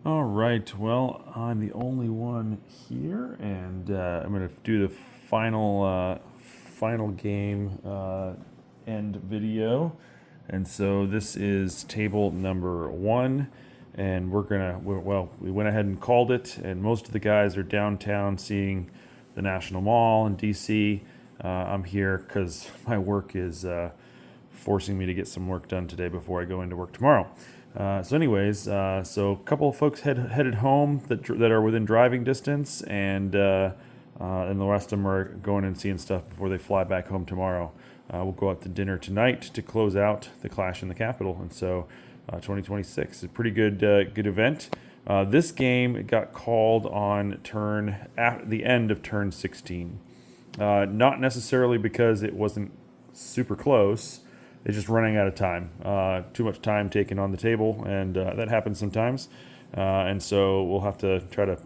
All right. Well, I'm the only one here, and I'm going to do the final game end video. And so this is table number one, and we went ahead and called it, and most of the guys are downtown seeing the National Mall in DC. I'm here because my work is forcing me to get some work done today before I go into work tomorrow. So a couple of folks headed home that are within driving distance, and the rest of them are going and seeing stuff before they fly back home tomorrow. We'll go out to dinner tonight to close out the Clash in the Capitol, and so 2026 is a pretty good event. This game got called on at the end of turn 16. Not necessarily because it wasn't super close. It's just running out of time. Too much time taken on the table, and that happens sometimes. And so we'll have to try to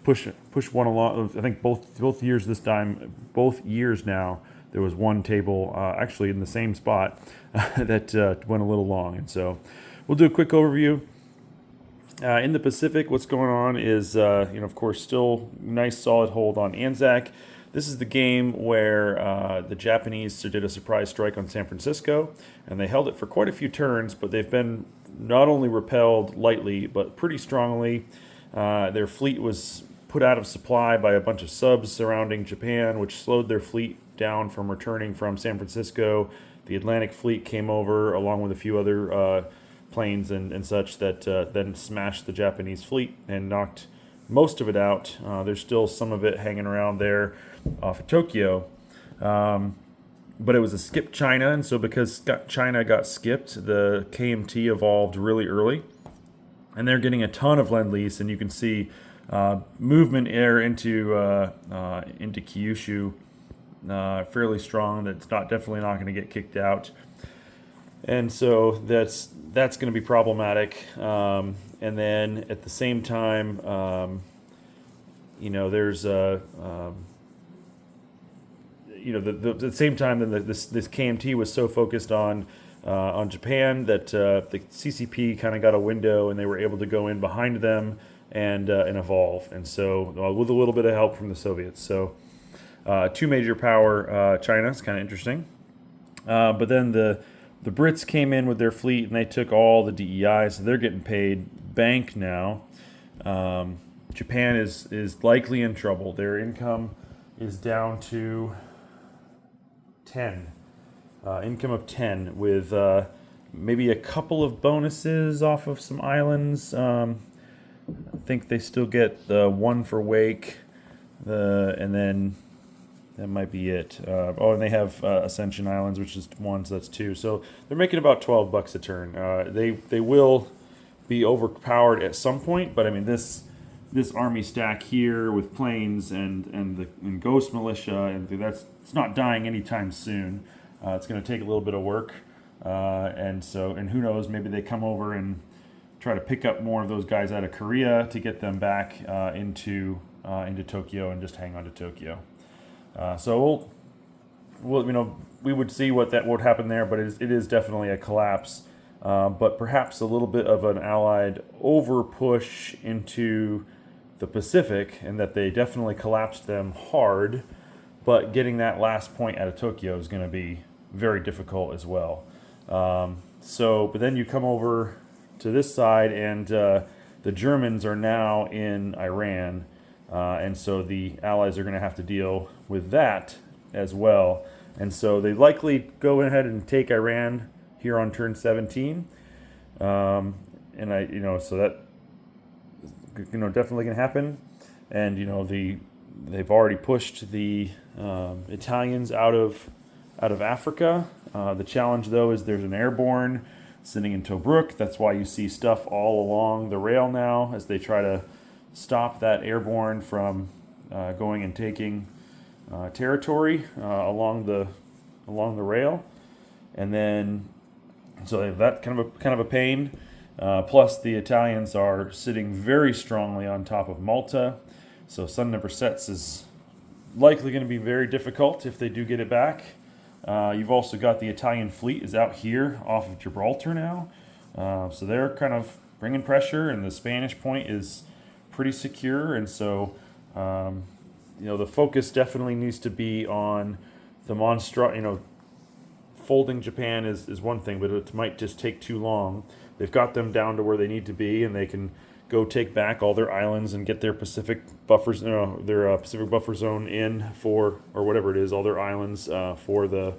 push one along. I think both years this time, both years now, there was one table actually in the same spot that went a little long. And so we'll do a quick overview. In the Pacific, what's going on is, of course, still nice solid hold on Anzac. This is the game where the Japanese did a surprise strike on San Francisco, and they held it for quite a few turns, but they've been not only repelled lightly, but pretty strongly. Their fleet was put out of supply by a bunch of subs surrounding Japan, which slowed their fleet down from returning from San Francisco. The Atlantic fleet came over, along with a few other planes and such, that then smashed the Japanese fleet and knocked most of it out. There's still some of it hanging around there off of Tokyo. But it was a skip China, and so because China got skipped, the KMT evolved really early. And they're getting a ton of Lend-Lease, and you can see movement air into Kyushu fairly strong. That's definitely not going to get kicked out. And so that's going to be problematic. And then at the same time, there's the same time that this KMT was so focused on Japan that the CCP kind of got a window, and they were able to go in behind them and evolve. And so with a little bit of help from the Soviets. So two major power China. It's kind of interesting. But then the Brits came in with their fleet, and they took all the DEI, so they're getting paid bank now. Japan is likely in trouble. Their income is down to 10. Income of 10 with maybe a couple of bonuses off of some islands. I think they still get the one for Wake, and then that might be it. And they have Ascension Islands, which is one, so that's two. So they're making about $12 a turn. They will be overpowered at some point, but I mean this army stack here with planes and Ghost Militia, and it's not dying anytime soon. It's going to take a little bit of work, and who knows, maybe they come over and try to pick up more of those guys out of Korea to get them back into Tokyo and just hang on to Tokyo. So we would see what would happen there, but it is definitely a collapse. But perhaps a little bit of an Allied over push into the Pacific, and that they definitely collapsed them hard. But getting that last point out of Tokyo is going to be very difficult as well. But then you come over to this side, and the Germans are now in Iran. And so the Allies are going to have to deal with that as well. And so they likely go ahead and take Iran here on turn 17. So that definitely can happen. And they've already pushed the Italians out of Africa. The challenge though is there's an airborne sitting in Tobruk. That's why you see stuff all along the rail now as they try to stop that airborne from going and taking territory along the rail, and then so that kind of a pain. Plus, the Italians are sitting very strongly on top of Malta, so Sun Never Sets is likely going to be very difficult if they do get it back. You've also got the Italian fleet is out here off of Gibraltar now, so they're kind of bringing pressure, and the Spanish point is pretty secure, and so the focus definitely needs to be on the folding Japan is one thing, but it might just take too long. They've got them down to where they need to be, and they can go take back all their islands and get their Pacific buffers, Pacific buffer zone in for, or whatever it is, all their islands for the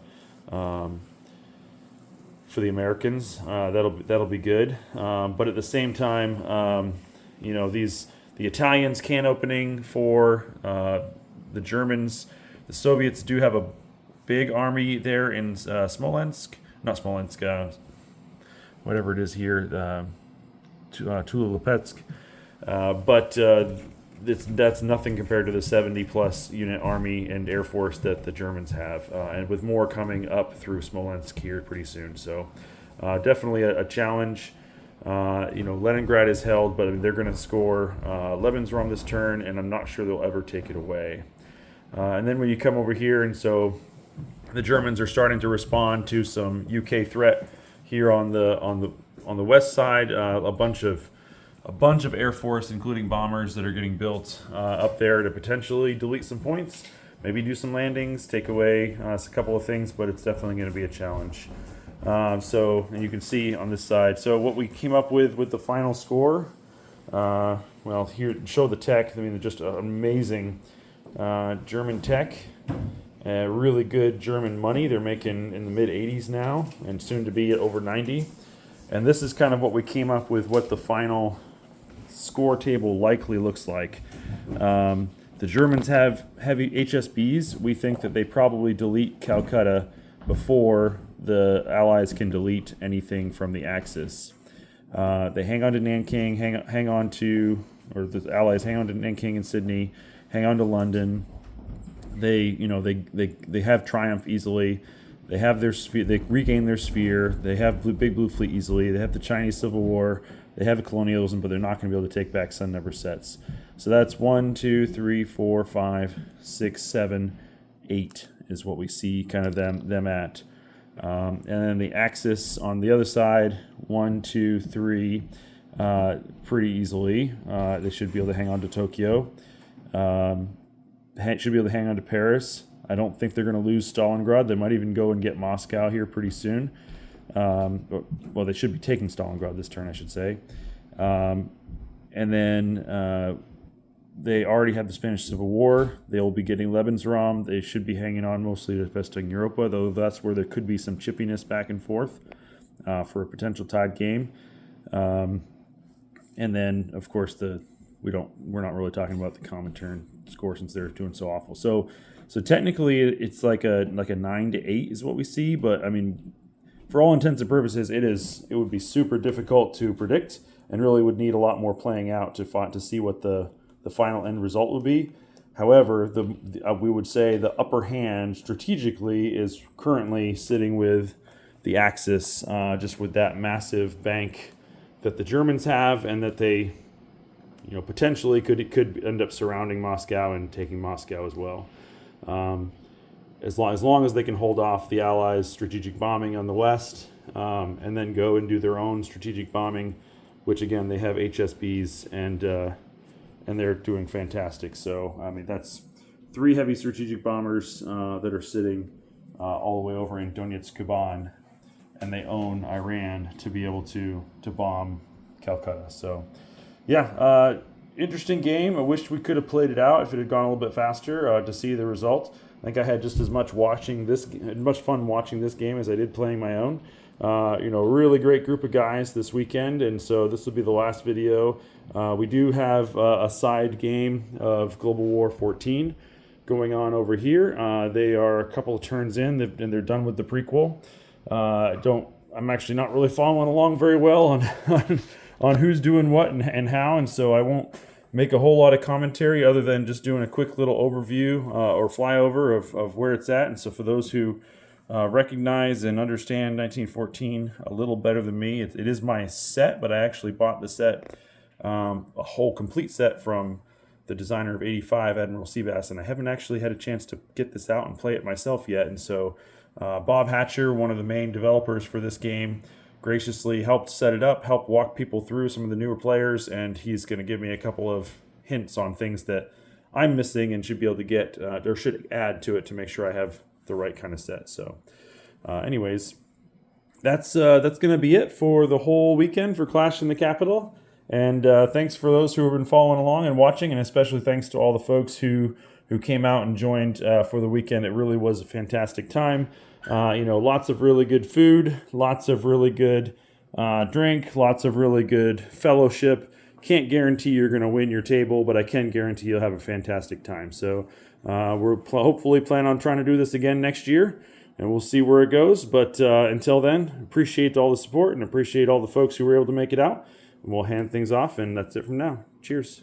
Americans. That'll be good. But at the same time, the Italians can opening for the Germans. The Soviets do have a big army there in Smolensk, not Smolensk, whatever it is here, Tula-Lipetsk. But that's nothing compared to the 70-plus unit army and air force that the Germans have, and with more coming up through Smolensk here pretty soon. So definitely a challenge. Leningrad is held, but I mean, they're going to score Lebensraum this turn, and I'm not sure they'll ever take it away. And then when you come over here, and so the Germans are starting to respond to some UK threat here on the west side. A bunch of Air Force, including bombers, that are getting built up there to potentially delete some points, maybe do some landings, take away a couple of things, but it's definitely going to be a challenge. And you can see on this side. So what we came up with the final score, here, show the tech. I mean, just an amazing German tech. Really good German money. They're making in the mid-80s now, and soon to be at over 90. And this is kind of what we came up with, what the final score table likely looks like. The Germans have heavy HSBs. We think that they probably delete Calcutta before the Allies can delete anything from the Axis. They hang on to Nanking, the Allies hang on to Nanking and Sydney, hang on to London. They have triumph easily. They have their sphere. They regain their sphere. They have Big Blue Fleet easily. They have the Chinese Civil War. They have a colonialism, but they're not going to be able to take back Sun Never Sets. So that's 1, 2, 3, 4, 5, 6, 7, 8 is what we see kind of them at. And then the Axis on the other side, 1, 2, 3, pretty easily. They should be able to hang on to Tokyo. Should be able to hang on to Paris. I don't think they're going to lose Stalingrad. They might even go and get Moscow here pretty soon. They should be taking Stalingrad this turn, I should say. And then they already have the Spanish Civil War. They will be getting Lebensraum. They should be hanging on mostly to Festung Europa, though that's where there could be some chippiness back and forth for a potential tied game. And then, of course, we're not really talking about the Comintern score since they're doing so awful. So technically, it's like a 9 to 8 is what we see. But I mean, for all intents and purposes, it would be super difficult to predict, and really would need a lot more playing out to see what the final end result would be. However, we would say the upper hand strategically is currently sitting with the Axis, just with that massive bank that the Germans have, and that they, potentially could end up surrounding Moscow and taking Moscow as well. As long as they can hold off the Allies' strategic bombing on the west, and then go and do their own strategic bombing, which again they have HSBs and they're doing fantastic. So I mean, that's 3 heavy strategic bombers that are sitting all the way over in Donetsk, Kuban, and they own Iran to be able to bomb Calcutta. So yeah, interesting game. I wish we could have played it out if it had gone a little bit faster to see the result. I think I had just as much fun watching this game as I did playing my own. Really great group of guys this weekend, and so this will be the last video. We do have a side game of Global War 14 going on over here. They are a couple of turns in, and they're done with the prequel. I'm actually not really following along very well on who's doing what and how, and so I won't make a whole lot of commentary other than just doing a quick little overview or flyover of where it's at. And so for those who recognize and understand 1914 a little better than me, it is my set, but I actually bought the set, a whole complete set from the designer of 85, Admiral Seabass, and I haven't actually had a chance to get this out and play it myself yet. And so Bob Hatcher, one of the main developers for this game, graciously helped set it up, helped walk people through some of the newer players, and he's going to give me a couple of hints on things that I'm missing and should be able to get or should add to it to make sure I have the right kind of set. So, anyways, that's going to be it for the whole weekend for Clash in the Capital. And thanks for those who have been following along and watching, and especially thanks to all the folks who came out and joined for the weekend. It really was a fantastic time. Lots of really good food, lots of really good drink, lots of really good fellowship. Can't guarantee you're going to win your table, but I can guarantee you'll have a fantastic time. So we're hopefully plan on trying to do this again next year, and we'll see where it goes. But until then, appreciate all the support and appreciate all the folks who were able to make it out. And we'll hand things off, and that's it from now. Cheers.